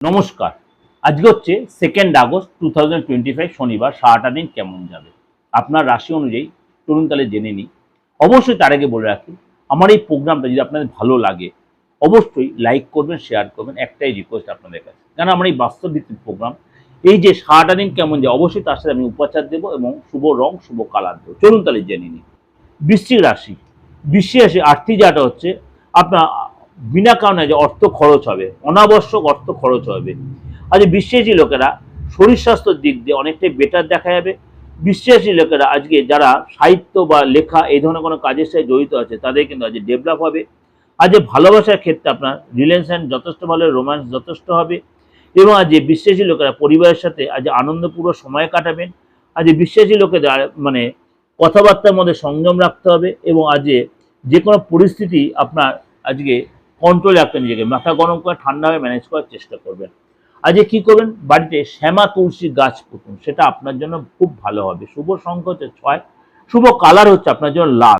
নমস্কার। আজকে হচ্ছে 2nd আগস্ট 2025 শনিবার। সারাটা দিন কেমন যাবে আপনার রাশি অনুযায়ী চলুন তাহলে জেনে নিই। অবশ্যই তার আগে বলে রাখি, আমার এই প্রোগ্রামটা যদি আপনাদের ভালো লাগে অবশ্যই লাইক করবেন, শেয়ার করবেন। একটাই রিকোয়েস্ট আপনাদের কাছে, কারণ আমার এই বাস্তব ভিত্তিক প্রোগ্রাম, এই যে সারাটা দিন কেমন যায় অবশ্যই তার সাথে আমি উপচার দেবো এবং শুভ রং শুভ কালার দেবো। চলুন তাহলে জেনে নিই। বৃশ্চিক রাশি। বৃশ্চিক রাশি আর্থিক জায়গাটা হচ্ছে আপনার বিনা কারণে যে অর্থ খরচ হবে, অনাবশ্যক অর্থ খরচ হবে। আজ বিশ্বাসী লোকেরা শরীর স্বাস্থ্যের দিক দিয়ে অনেকটাই বেটার দেখা যাবে। বিশ্বাসী লোকেরা আজকে যারা সাহিত্য বা লেখা এই ধরনের কোনো কাজের সাথে জড়িত আছে তাদের কিন্তু আজ ডেভেলপ হবে। আজ ভালোবাসার ক্ষেত্রে আপনার রিলেশন যথেষ্ট ভালো, রোম্যান্স যথেষ্ট হবে এবং আজ বিশ্বাসী লোকেরা পরিবারের সাথে আজ আনন্দপূর্ণ সময় কাটাবেন। আজ বিশ্বাসী লোকেদের মানে কথাবার্তার মধ্যে সংযম রাখতে হবে এবং আজ যে কোনো পরিস্থিতি আপনার আজকে কন্ট্রোল রাখতে নিজেকে, মাথা গরম করে ঠান্ডাভাবে ম্যানেজ করার চেষ্টা করবেন। আজকে কি করবেন, বাড়িতে শ্যামা তুলসী গাছ পুঁতুন, সেটা আপনার জন্য খুব ভালো হবে। শুভ সংখ্যা হচ্ছে 6, শুভ কালার হচ্ছে আপনার জন্য লাল।